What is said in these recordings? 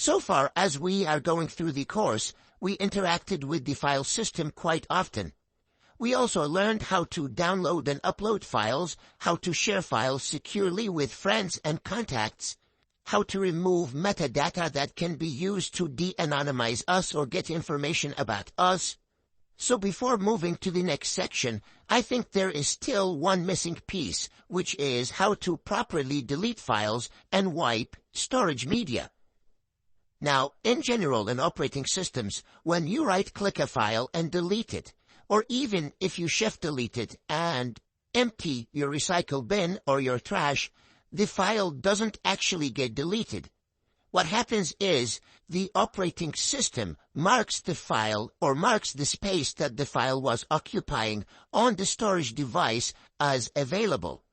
So far as we are going through the course, we interacted with the file system quite often. We also learned how to download and upload files, how to share files securely with friends and contacts, how to remove metadata that can be used to de-anonymize us or get information about us. So before moving to the next section, I think there is still one missing piece, which is how to properly delete files and wipe storage media. Now, in general in operating systems, when you right-click a file and delete it, or even if you shift-delete it and empty your recycle bin or your trash, the file doesn't actually get deleted. What happens is the operating system marks the file or marks the space that the file was occupying on the storage device as available.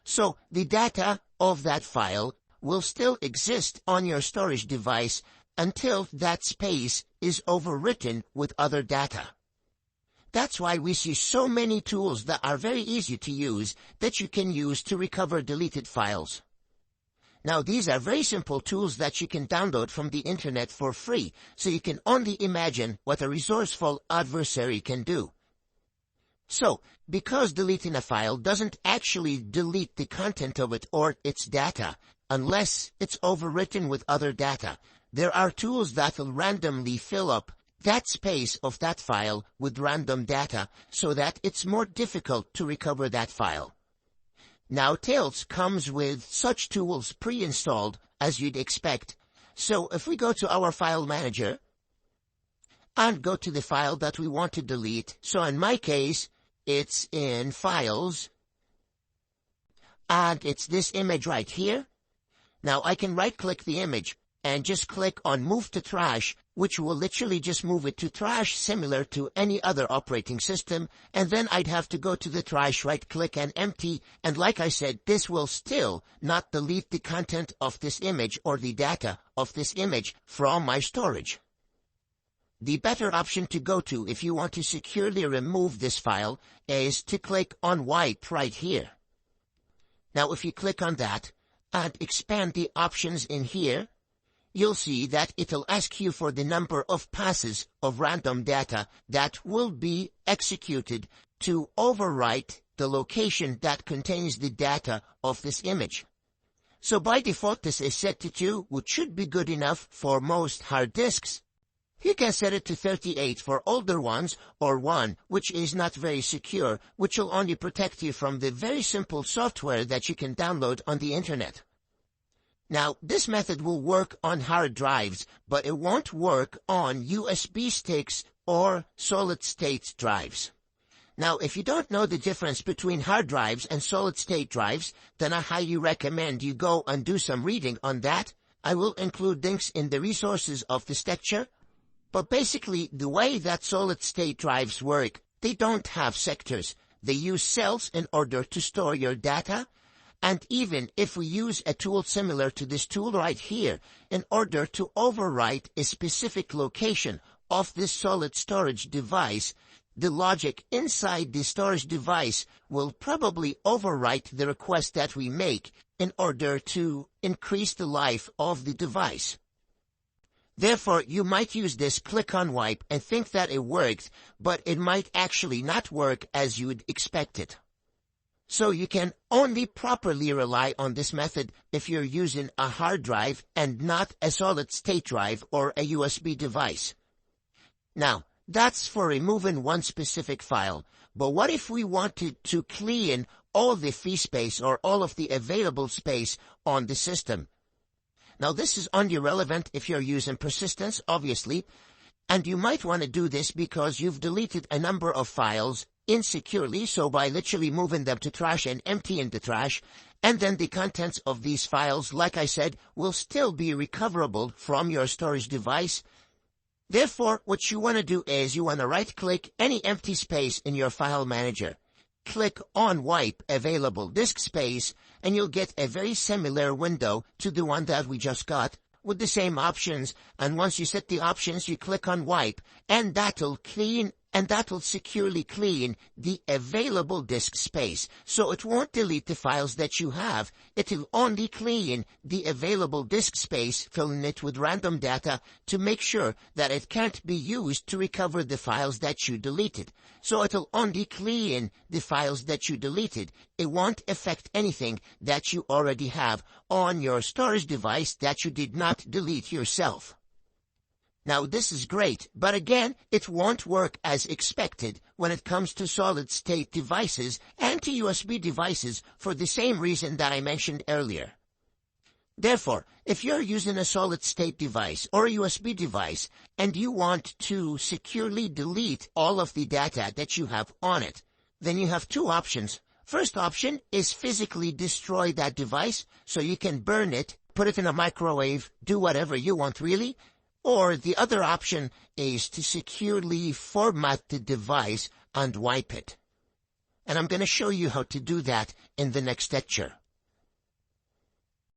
So the data of that file will still exist on your storage device until that space is overwritten with other data. That's why we see so many tools that are very easy to use that you can use to recover deleted files. Now, these are very simple tools that you can download from the internet for free, so you can only imagine what a resourceful adversary can do. So, because deleting a file doesn't actually delete the content of it or its data, unless it's overwritten with other data, there are tools that will randomly fill up that space of that file with random data so that it's more difficult to recover that file. Now, Tails comes with such tools pre-installed as you'd expect. So if we go to our file manager and go to the file that we want to delete, so in my case, it's in Files, and it's this image right here. Now I can right-click the image and just click on Move to Trash, which will literally just move it to trash similar to any other operating system, and then I'd have to go to the trash, right-click and empty, and like I said, this will still not delete the content of this image or the data of this image from my storage. The better option to go to if you want to securely remove this file is to click on Wipe right here. Now if you click on that and expand the options in here, you'll see that it'll ask you for the number of passes of random data that will be executed to overwrite the location that contains the data of this image. So by default this is set to 2, which should be good enough for most hard disks. You can set it to 38 for older ones, or 1, which is not very secure, which will only protect you from the very simple software that you can download on the internet. Now, this method will work on hard drives, but it won't work on USB sticks or solid-state drives. Now, if you don't know the difference between hard drives and solid-state drives, then I highly recommend you go and do some reading on that. I will include links in the resources of this lecture. But basically, the way that solid-state drives work, they don't have sectors. They use cells in order to store your data. And even if we use a tool similar to this tool right here, in order to overwrite a specific location of this solid storage device, the logic inside the storage device will probably overwrite the request that we make in order to increase the life of the device. Therefore, you might use this click on wipe and think that it worked, but it might actually not work as you would expect it. So you can only properly rely on this method if you're using a hard drive and not a solid-state drive or a USB device. Now, that's for removing one specific file, but what if we wanted to clean all the free space or all of the available space on the system? Now, this is only relevant if you're using persistence, obviously, and you might want to do this because you've deleted a number of files insecurely, so by literally moving them to trash and emptying the trash, and then the contents of these files, like I said, will still be recoverable from your storage device. Therefore, what you want to do is you want to right-click any empty space in your file manager. Click on Wipe Available Disk Space, and you'll get a very similar window to the one that we just got, with the same options, and once you set the options, you click on Wipe, and that'll clean and that will securely clean the available disk space. So it won't delete the files that you have. It'll only clean the available disk space, filling it with random data to make sure that it can't be used to recover the files that you deleted. So it'll only clean the files that you deleted. It won't affect anything that you already have on your storage device that you did not delete yourself. Now this is great, but again, it won't work as expected when it comes to solid-state devices and to USB devices for the same reason that I mentioned earlier. Therefore, if you're using a solid-state device or a USB device and you want to securely delete all of the data that you have on it, then you have two options. First option is physically destroy that device so you can burn it, put it in a microwave, do whatever you want really. Or the other option is to securely format the device and wipe it. And I'm going to show you how to do that in the next lecture.